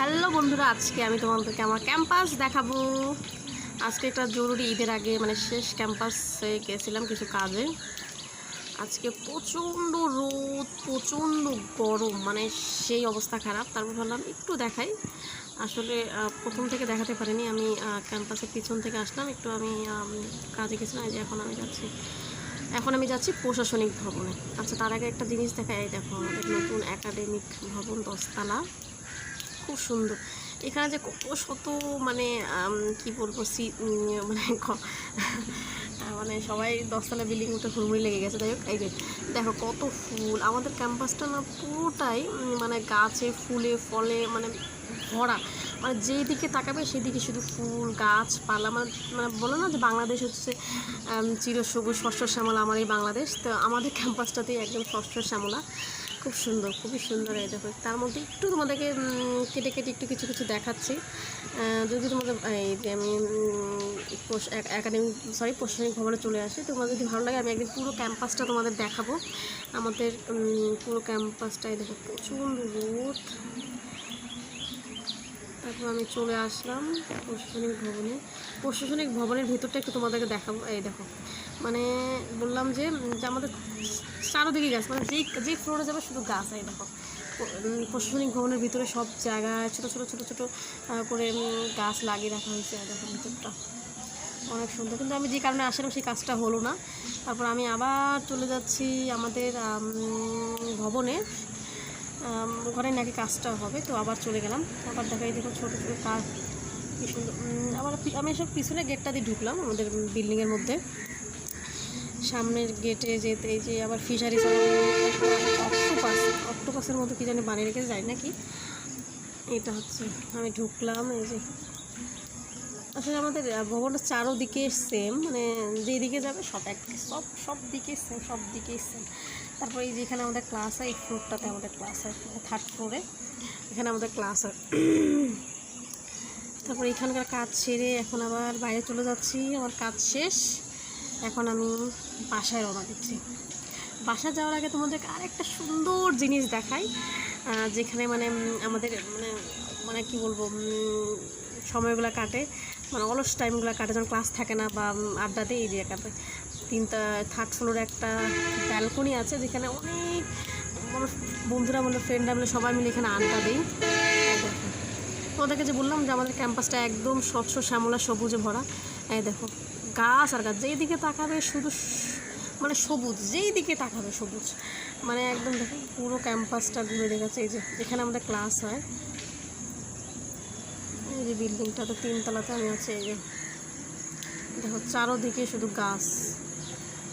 Hello বন্ধুরা, আজকে আমি তোমাদেরকে আমার ক্যাম্পাস দেখাবো। আজকে একটা জরুরি ঈদের আগে শেষ ক্যাম্পাসে গেছিলাম কিছু কাজে। আজকে প্রচণ্ড রোদ, প্রচণ্ড গরম, সেই অবস্থা খারাপ। তারপর ভাবলাম একটু দেখাই। আসলে প্রথম থেকে দেখাতে পারিনি। আমি ক্যাম্পাসের পিছন থেকে আসলাম, একটু আমি কাজে গেছিলাম। এই যে এখন আমি যাচ্ছি প্রশাসনিক ভবনে। আচ্ছা, তার আগে একটা জিনিস দেখাই। এই দেখো, আমাদের নতুন একাডেমিক ভবন 10 তলা, খুব সুন্দর। এখানে যে কত শত কি বলবো সবাই 10 তলা বিল্ডিং উঠে হুড়মুড়ি লেগে গেছে। যাই হোক, এই যে দেখো কত ফুল। আমাদের ক্যাম্পাসটা না পুরোটাই গাছে, ফুলে, ফলে ভরা। যেই দিকে তাকাবে সেদিকে শুধু ফুল, গাছপালা। বলো না যে বাংলাদেশ হচ্ছে চিরসবুজ শস্য শ্যামলা, আমার এই বাংলাদেশ। তো আমাদের ক্যাম্পাসটাতেই একদম শস্য শ্যামলা, খুব সুন্দর, খুবই সুন্দর। এই দেখো, তার মধ্যে একটু তোমাদেরকে কেটে কেটে একটু কিছু কিছু দেখাচ্ছি। যদি তোমাদের এই যে আমি প্রশাসনিক ভবনে চলে আসি, তোমাদের যদি ভালো লাগে আমি একদিন পুরো ক্যাম্পাসটা তোমাদের দেখাবো। আমাদের পুরো ক্যাম্পাসটাই দেখো, প্রচণ্ড রোদ। তারপর আমি চলে আসলাম প্রশাসনিক ভবনের ভিতরটা একটু তোমাদেরকে দেখাবো। এই দেখো, বললাম যে আমাদের চারোদিকে গাছ, যে ফ্লোরে যাবে শুধু গাছ। এই দেখো, প্রশাসনিক ভবনের ভিতরে সব জায়গায় ছোটো ছোটো ছোটো ছোটো করে গাছ লাগিয়ে রাখা হয়েছে। দেখো, ভিতরটা অনেক সুন্দর। কিন্তু আমি যে কারণে আসলাম সেই কাজটা হলো না। তারপর আমি আবার চলে যাচ্ছি আমাদের ভবনে। ওখানে নাকি কাজটা হবে, তো আবার চলে গেলাম। আবার দেখাই, দেখো ছোটো ছোটো কাজ, কি সুন্দর। আবার আমি এসব পিছনে গেটটা দিয়ে ঢুকলাম আমাদের বিল্ডিংয়ের মধ্যে। সামনের গেটে যেতে এই যে আবার ফিশারিজ, অক্টোপাসের মতো কি জানি বানিয়ে রেখেছে, যাই নাকি এটা হচ্ছে। আমি ঢুকলাম। এই যে আসলে আমাদের ভবনটা চারোদিকে সেম, যেদিকে যাবে সব দিকে সেম, সব দিকেই সেম। তারপর এই যে এখানে আমাদের ক্লাস হয়, এই ফ্লোরটাতে আমাদের ক্লাস হয়, 3rd ফ্লোরে এখানে আমাদের ক্লাস হয়। তারপর এখানকার কাজ সেরে এখন আবার বাইরে চলে যাচ্ছি। আমার কাজ শেষ, এখন আমি বাসায় রওনা দিচ্ছি। বাসা যাওয়ার আগে তোমাদেরকে আরেকটা সুন্দর জিনিস দেখাই, যেখানে আমাদের কি বলবো, সময়গুলো কাটে, অলস টাইমগুলো কাটে, যখন ক্লাস থাকে না বা আড্ডা দেয়। এই যে একাতে 3rd ফ্লোরে একটা ব্যালকনি আছে, যেখানে অনেক বন্ধুরা ফ্রেন্ডরা সবাই মিলে এখানে আড্ডা দিই। তোমাদেরকে যে বললাম যে আমাদের ক্যাম্পাসটা একদম স্বচ্ছ শ্যামলা সবুজে ভরা। এই দেখো, গাছ আর গাছ, যেই দিকে তাকাবে শুধু সবুজ, যেই দিকে তাকাবে সবুজ। একদম দেখো পুরো ক্যাম্পাসটা ঘুরে দেখাচ্ছে। এই যে এখানে আমাদের ক্লাস হয়। এই যে বিল্ডিংটা তো 3 তলাতে আমি আছি। এই যে দেখো চারোদিকে শুধু গাছ,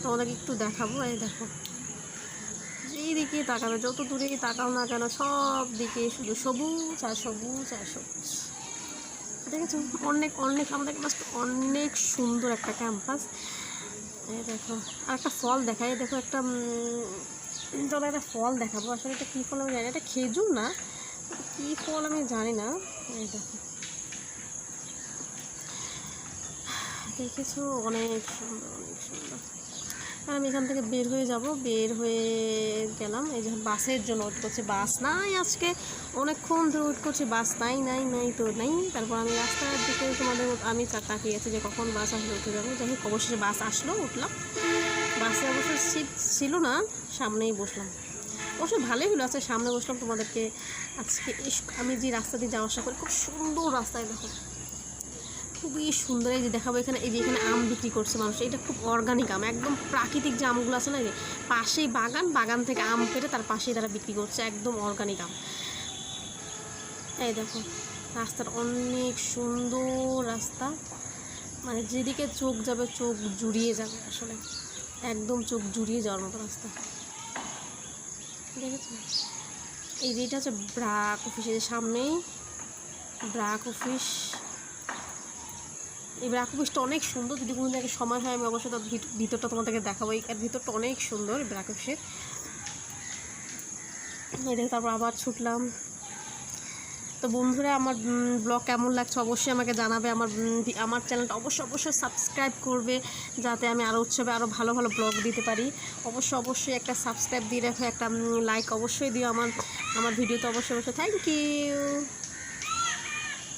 তোমাদেরকে একটু দেখাবো। এই দেখো, যেই দিকে তাকাবে, যত দূরেই তাকাও না কেন, সব দিকে শুধু সবুজ আর সবুজ আর সবুজ। দেখেছো, অনেক অনেক আমাদের ক্যাম্পাসটা অনেক সুন্দর একটা ক্যাম্পাস। এই দেখো, আর একটা ফল দেখাই। দেখো একটা একটা ফল দেখাবো। আসলে এটা কী ফল আমি জানি না, এটা খেজুর না, কী ফল আমি জানি না। এই দেখো, দেখেছো, অনেক সুন্দর, অনেক সুন্দর। আর আমি এখান থেকে বের হয়ে যাব, বের হয়ে গেলাম। এই যে বাসের জন্য ওয়েট করছি, বাস নাই আজকে, অনেকক্ষণ ধরে ওয়েট করছি, বাস নাই নাই নাই তো নাই। তারপর আমি রাস্তার দিকে আমি তাকিয়ে আছি যে কখন বাস আসলে উঠে যাবো। যাই হোক, অবশ্যই বাস আসলো, উঠলাম। বাসে অবশ্য সিট ছিল না, সামনেই বসলাম। অবশ্য ভালোই হলো, আজকে সামনে বসলাম। তোমাদেরকে আজকে আমি যে রাস্তা দিয়ে যাওয়া আসা করি, খুব সুন্দর রাস্তায়, দেখো খুবই সুন্দর। এই যে দেখাবো, এখানে এই যে এখানে আম বিক্রি করছে মানুষ। এটা খুব অর্গানিক আম, একদম প্রাকৃতিক যে আমগুলো আছে না, এই যে পাশেই বাগান থেকে আম কেটে তার পাশেই তারা বিক্রি করছে, একদম অর্গানিক আম। এই দেখো, রাস্তার অনেক সুন্দর রাস্তা, যেদিকে চোখ যাবে চোখ জুড়িয়ে যাবে, আসলে একদম চোখ জুড়িয়ে যাওয়ার মতো রাস্তা। দেখেছো, এই যে এটা হচ্ছে ব্রাক অফিস, এই যে সামনেই ব্রাক অফিস। এই ব্রাক অফিসটা অনেক সুন্দর, যদি কোনো জায়গায় সময় হয় আমি অবশ্যই তার ভিতরটা তোমাদেরকে দেখাবো। এর ভিতরটা অনেক সুন্দর ব্রাক অফিসের। এই দেখে তারপর আবার ছুটলাম। তো বন্ধুরা, আমার ব্লগ কেমন লাগছে অবশ্যই আমাকে জানাবে। আমার চ্যানেলটা অবশ্যই সাবস্ক্রাইব করবে, যাতে আমি আরও উৎসবে আরও ভালো ভালো ব্লগ দিতে পারি। অবশ্যই একটা সাবস্ক্রাইব দিয়ে রাখো, একটা লাইক অবশ্যই দিও আমার ভিডিওতে। অবশ্যই থ্যাংক ইউ।